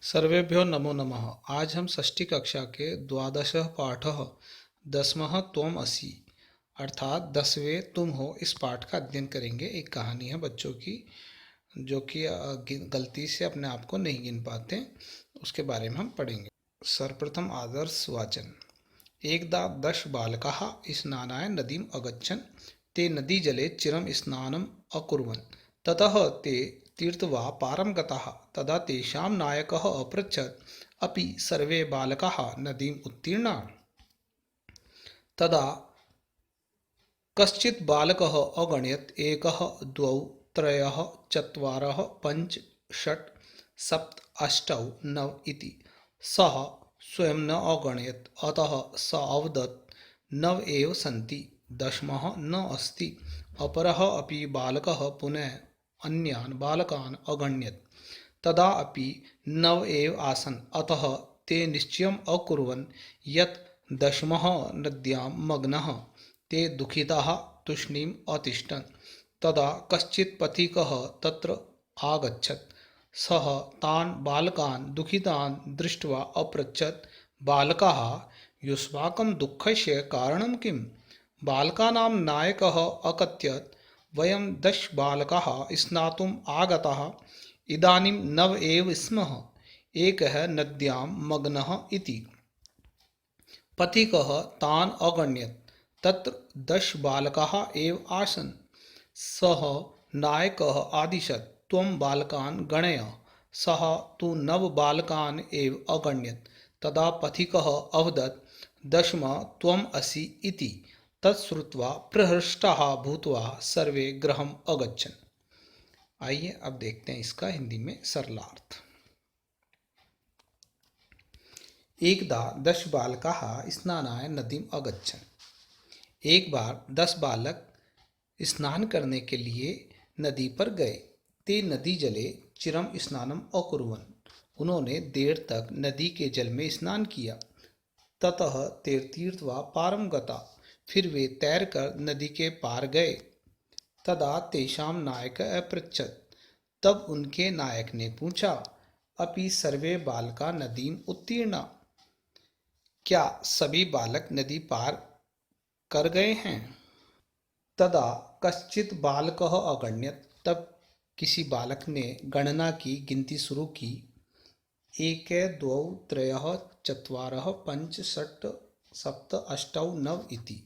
सर्वेभ्यो नमो नमः। आज हम षष्ठी कक्षा के द्वादशः पाठः दसमः त्वम असि अर्थात 10वें तुम हो इस पाठ का अध्ययन करेंगे। एक कहानी है बच्चों की जो कि गलती से अपने आप को नहीं गिन पाते, उसके बारे में हम पढ़ेंगे। सर्वप्रथम आदर्श वाचन। एकदा 10 बालकाः स्नानाय नदीम् अगच्छन्। ते नदीजले चिरं स्नानम् अकुर्वन्। ततः ते तीर्त्वा पारं गताः। तदा तेषां नायकः अपृच्छत्, अपि सर्वे बालकाः नदीम् उत्तीर्णाः? तदा कश्चित् बालकः अगणयत्, एकः, द्वौ, त्रयः, चत्वारः, पञ्च, षट्, सप्त, अष्टौ, नव इति। सः स्वयं न अगणयत्, अतः स अवदत्, नव एव सन्ति, दशमः न अस्ति। अपरः अपि बालकः पुनः अन्यान् बालकान् अगणयत्, तदा अपि नव एव आसन्, अतः ते निश्चयम् अकुर्वन् यत् दशमः नद्यां मग्नः। ते दुःखिताः तूष्णीम् अतिष्ठन्। तदा कश्चित् पथिकः तत्र आगच्छत्। सः तान् बालकान् दुःखितान् दृष्ट्वा अपृच्छत्, बालकाः, युष्माकं दुःखस्य कारणं किम्? बालकानां नायकः अकथयत्, वयं 10 बालकाः स्नातुम् आगताः, इदानीं 9 एव स्मः, एकः नद्यां मग्नः इति। पथिकः तान् अगणयत्, तत्र 10 बालकाः एव आसन्। सः नायकः आदिशत्, त्वं बालकान् गणय। सः तु 9 बालकान् एव अगणयत्। तदा पथिकः अवदत्, दशमः त्वम् असि इति। तत्श्रुत्वा प्रहृष्टाः भूत्वा सर्वे गृहम् अगच्छन्। आइए अब देखते हैं इसका हिंदी में सरलार्थ। एकदा 10 बालकाः स्नानाय नदीम् अगच्छन्। एक बार 10 बालक स्नान करने के लिए नदी पर गए। ते नदी जले चिरम स्नानम अकुर्वन्। उन्होंने देर तक नदी के जल में स्नान किया। ततः ते तीर्थवा पारम गता। फिर वे तैरकर नदी के पार गए। तदा तेषां नायक अपृच्छत्। तब उनके नायक ने पूछा, अपि सर्वे बालका नदीम उत्तीर्णा? क्या सभी बालक नदी पार कर गए हैं? तदा कश्चित् बालकः अगण्यत्। तब किसी बालक ने गणना की, गिनती शुरू की। एक, द्वौ, त्रयः, चत्वारः, पञ्च, षट्, सप्त, अष्टौ, नव इति।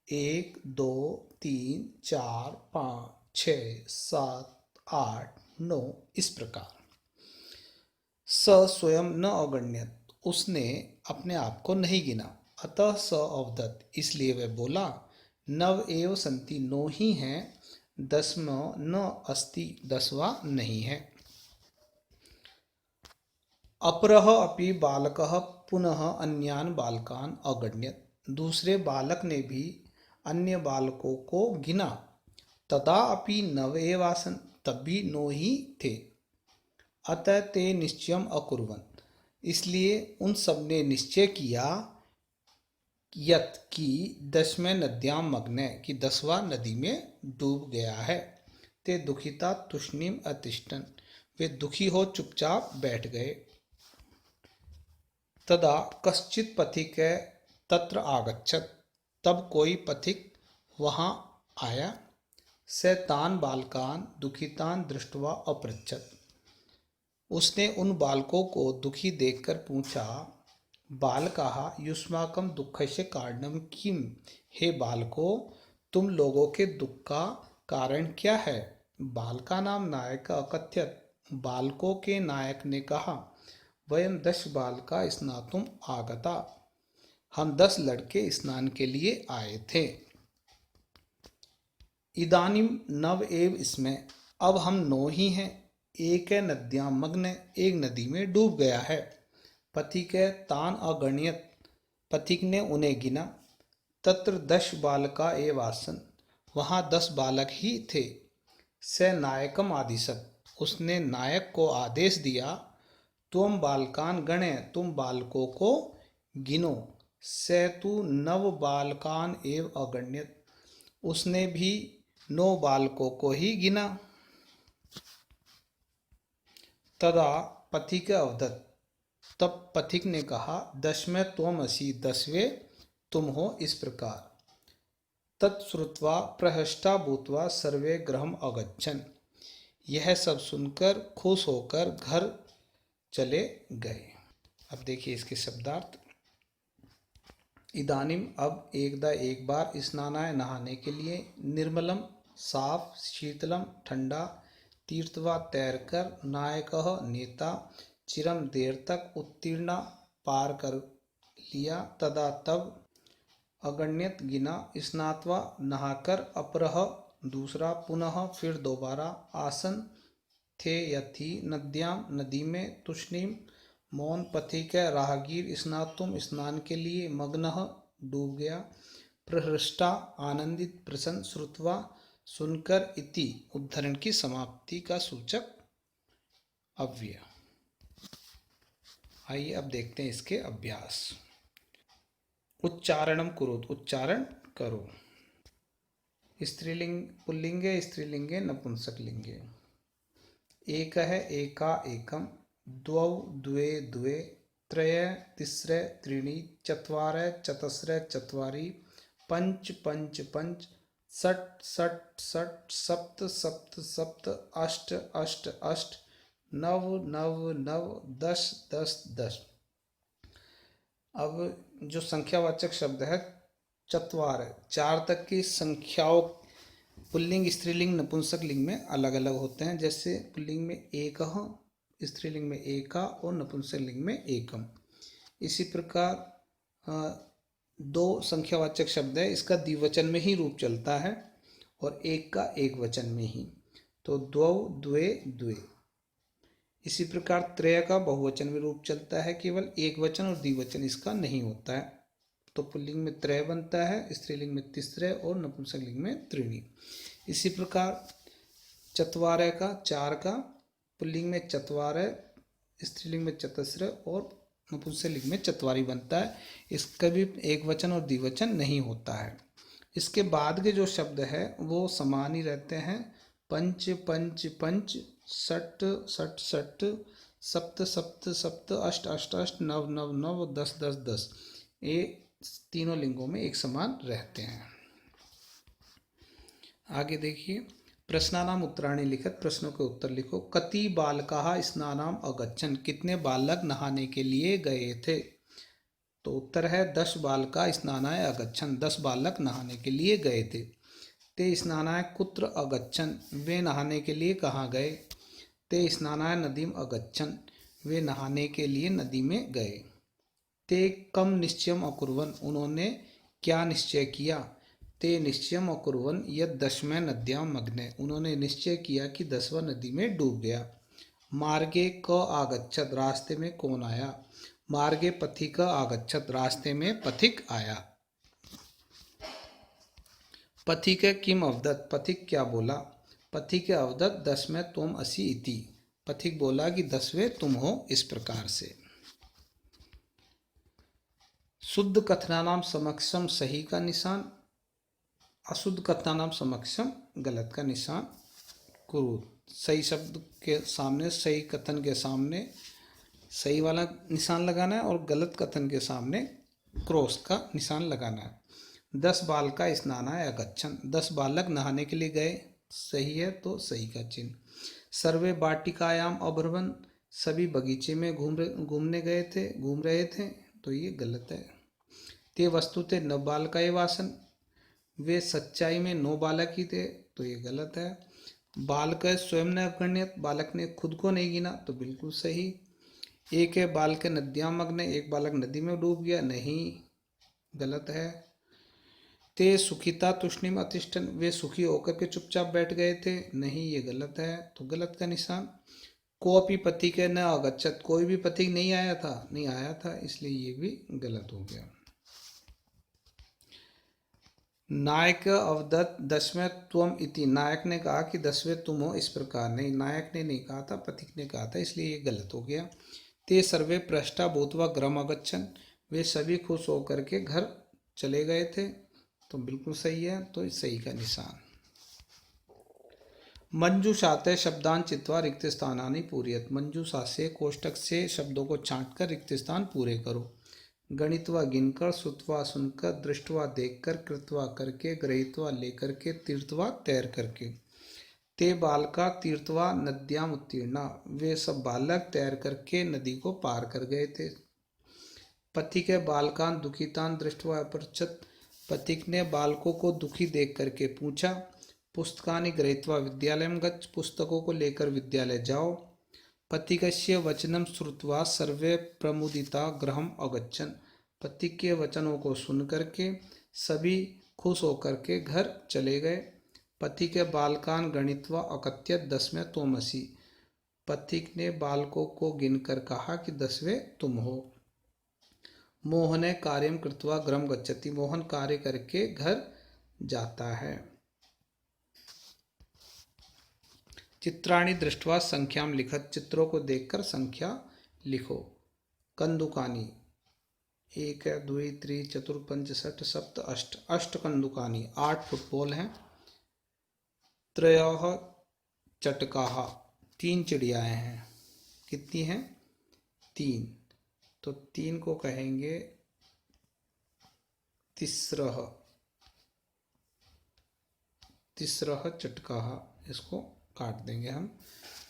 1, 2, 3, 4, 5, 6, 7, 8, 9 इस प्रकार। स स्वयं न अगण्यत्। उसने अपने आप को नहीं गिना। अतः स अवदत्, इसलिए वह बोला, नव एव सन्ति, 9 ही हैं, दशमः न अस्ति, 10वां नहीं है। अपरः अपि बालकः पुनः अन्यान् बालकान् अगण्यत्। दूसरे बालक ने भी अन्य बालकों को गिना। तदा अपि 9 एव आसन्, तब भी 9 ही थे। अतः ते निश्चयम् अकुर्वन्, इसलिए उन सब ने निश्चय किया यत् कि 10वें नद्यां मग्ने, कि 10वां नदी में डूब गया है। ते दुखिता तूष्णीम अतिष्ठन्, वे दुखी हो चुपचाप बैठ गए। तदा कश्चित् पथिक तत्र आगच्छत्। तब कोई पथिक वहां आया। स तान् बालकान् दुखितान् दृष्ट्वा अपृच्छत्। उसने उन बालकों को दुखी देखकर पूछा, बालकाः युष्माकं दुःखस्य कारणं किम्? हे बालकों, तुम लोगों के दुख का कारण क्या है? बालकानां नायकः अकथयत्। बालकों के नायक ने कहा, वयं 10 बालका स्नातुम् आगता, हम 10 लड़के स्नान के लिए आए थे। इदानीं 9 एव स्मः, अब हम 9 ही हैं, एक नद्यां मग्न, एक नदी में डूब गया है। पथिक तान् अगणयत्। पथिक ने उन्हें गिना। तत्र 10 बालका एव आसन्, वहां 10 बालक ही थे। स नायकम आदिशत्। उसने नायक को आदेश दिया, त्वं बालकान् गणय, तुम बालकों को गिनो। स तु 9 बालकान् एव अगण्यत्। उसने भी 9 बालकों को ही गिना। तदा पथिक अवदत्, तब पथिक ने कहा, दशमे त्वमसि, दसवें तुम हो, इस प्रकार। तत्श्रुत्वा प्रहृष्टा भूत्वा सर्वे गृहम् अगच्छन्, यह सब सुनकर खुश होकर घर चले गए। अब देखिए इसके शब्दार्थ। इदानीम, अब एकदा, एक बार, स्नानाय, नहाने के लिए, निर्मलम, साफ, शीतलम, ठंडा, तीर्थवा, तैरकर, नायकः, नेता, चिरम, देर तक, उत्तीर्णा, पार कर लिया, तदा, तब, अगण्यत, गिना, स्नात्वा, नहाकर, अपरः, दूसरा, पुनः, फिर दोबारा, आसन, थे या थी, नद्याम, नदी में, तुष्णीम, मौन, पथिक, राहगीर, स्नातुम, स्नान के लिए, मग्नः, डूब गया, प्रहृष्टा, आनंदित, प्रसन्न, श्रुत्वा, सुनकर, इति, उद्धरण की समाप्ति का सूचक अव्यय। आइए अब देखते हैं इसके अभ्यास। उच्चारणम कुरुत, उच्चारण करो। स्त्रीलिंग पुल्लिंगे, स्त्रीलिंगे नपुंसकलिंगे। एक है, एका, एकम, द्वौ, द्वे, द्वे, त्रय, तिस्रे, त्रीणि, चत्वार, चतस्र, चत्वारि, पंच, पंच, पंच, षट्, षट्, षट्, सप्त, सप्त, सप्त, अष्ट, अष्ट, अष्ट, नव, नव, नव, दश, दश, दश। अब जो संख्यावाचक शब्द है चत्वार, चार तक की संख्याओं पुल्लिंग, स्त्रीलिंग, नपुंसक लिंग में अलग अलग होते हैं। जैसे पुल्लिंग में एकः, स्त्रीलिंग में एका और नपुंसक लिंग में एकम। इसी प्रकार दो संख्यावाचक शब्द है, इसका द्विवचन में ही रूप चलता है और एक का एक वचन में ही, तो द्वौ, द्वे, द्वे। इसी प्रकार त्रय का बहुवचन में रूप चलता है, केवल एक वचन और द्विवचन इसका नहीं होता है। तो पुल्लिंग में त्रय बनता है, स्त्रीलिंग में तिस्रे और नपुंसकलिंग में त्रीणि। इसी प्रकार चत्वारय का, चार का, पुल्लिंग में चत्वारय, स्त्रीलिंग में चतस्र और नपुंसकलिंग में चत्वारी बनता है। इसका भी एक वचन और द्विवचन नहीं होता है। इसके बाद के जो शब्द है वो समान ही रहते हैं। पंच, पंच, पंच, षट, षट, षट, सप्त, सप्त, सप्त, अष्ट, अष्ट, अष्ट, नव, नव, नव, दस, दस, दस। ये तीनों लिंगों में एक समान रहते हैं। आगे देखिए, प्रश्नानाम उत्तराणि लिखत, प्रश्नों के उत्तर लिखो। कति बालकाः स्नानाम अगच्छन्, कितने बालक नहाने के लिए गए थे? तो उत्तर है 10 बालका स्नानाय अगच्छन्, 10 बालक नहाने के लिए गए थे। ते स्नानाय कुत्र अगच्छन्, वे नहाने के लिए कहाँ गए? ते स्नानाय नदीम अगच्छन्, वे नहाने के लिए नदी में गए। ते कम निश्चयम अकुर्वन्, उन्होंने क्या निश्चय किया? ते निश्चयम अकुर्वन् यत् दशमे नद्यां मग्ने, उन्होंने निश्चय किया कि 10वां नदी में डूब गया। मार्गे क आगच्छत, रास्ते में कौन आया? मार्गे पथिक आगच्छत, रास्ते में पथिक आया। पथिक किम अवदत्, पथिक क्या बोला? पथिक अवदत् दशमे त्वम असि इति, पथिक बोला कि 10वें तुम हो, इस प्रकार से। शुद्ध कथनानाम समक्षम सही का निशान, अशुद्ध कथनानाम समक्षम गलत का निशान करो। सही शब्द के सामने, सही कथन के सामने सही वाला निशान लगाना है और गलत कथन के सामने क्रॉस का निशान लगाना है। 10 बालका स्नानाय अगच्छन्, 10 बालक नहाने के लिए गए, सही है तो सही का चिन्ह। सर्वे वाटिकायाम अभ्रमन्, सभी बगीचे में घूमने गए थे, घूम रहे थे, तो ये गलत है। ते वस्तुते न बालकाय वासन, वे सच्चाई में 9 बालक ही थे, तो ये गलत है। बालक स्वयं न अगण्यत, बालक ने खुद को नहीं गिना, तो बिल्कुल सही। एक है बालक नद्याम मग्ने, एक बालक नदी में डूब गया, नहीं, गलत है। ते सुखिता तुष्णिम अतिष्ठन, वे सुखी होकर के चुपचाप बैठ गए थे, नहीं, ये गलत है, तो गलत का निशान। कोपी पथिक न अगच्छत, कोई भी पथिक नहीं आया था, नहीं आया था, इसलिए ये भी गलत हो गया। नायक अवदत् दशमे त्वम इति, नायक ने कहा कि 10वें तुम हो, इस प्रकार। नहीं, नायक ने नहीं कहा था, पथिक ने कहा था, इसलिए ये गलत हो गया। ते सर्वे पृष्ठा भूत्वा गृहम् अगच्छन्, वे सभी खुश होकर के घर चले गए थे, तो बिल्कुल सही है, तो सही का निशान। मंजूषाते शब्दान चित्वा रिक्त स्थानानि पूरयत। मंजूषा से कोष्टक से शब्दों को छांटकर रिक्त स्थान पूरे करो। गणित्वा गिनकर, श्रुत्वा सुनकर, दृष्टवा देखकर, कृत्वा करके, गृहीत्वा लेकर के, तीर्थवा तैर करके। ते बालका तीर्थवा नद्याम उत्तीर्णा, वे सब बालक तैर करके नदी को पार कर गए थे। पथि के बालकान दुखितान दृष्टवा अपृच्छत, पथिक ने बालकों को दुखी देख करके पूछा। पुस्तकानि गृहीत्वा विद्यालयं गच्छ, पुस्तकों को लेकर विद्यालय जाओ। पथिकस्य वचनं श्रुत्वा सर्वे प्रमुदिता गृहम् अगच्छन्, पथिक के वचनों को सुन करके सभी खुश होकर के घर चले गए। पथिक के बालकान गणित्वा अकथ्यत 10वें त्वमसि, पथिक ने बालकों को गिनकर कहा कि 10वें तुम हो। मोहने कार्यम कृत्वा गृहं गच्छति, मोहन कार्य करके घर जाता है। चित्राणि दृष्ट्वा संख्याम लिखत, चित्रों को देखकर संख्या लिखो। कंदुकानि 1 2 3 4 5 6 7 8, अष्टकंदुकानि 8 फुटबॉल हैं। त्रयः चटकाः 3 चिड़ियाएँ हैं। कितनी हैं? 3। तो 3 को कहेंगे तिस्रः, तिस्रः चटकाः, इसको काट देंगे हम।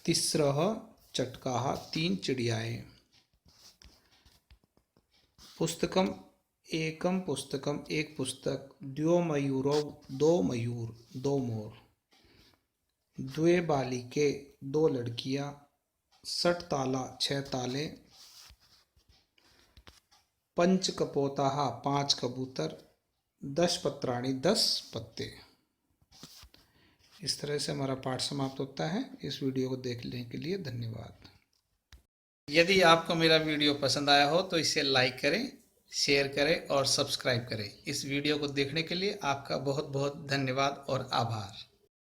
तिस्रः चटकाः 3 चिड़ियाएँ। पुस्तकम एकम पुस्तकम, एक पुस्तक। द्वौ मयूरौ, 2 मयूर, 2 मोर। द्वे बालिके, 2 लड़कियां। 6 ताला, 6 ताले। पंच कपोताः, 5 कबूतर। 10 पत्राणि, 10 पत्ते। इस तरह से हमारा पाठ समाप्त होता है। इस वीडियो को देखने के लिए धन्यवाद। यदि आपको मेरा वीडियो पसंद आया हो तो इसे लाइक करें, शेयर करें और सब्सक्राइब करें। इस वीडियो को देखने के लिए आपका बहुत बहुत धन्यवाद और आभार।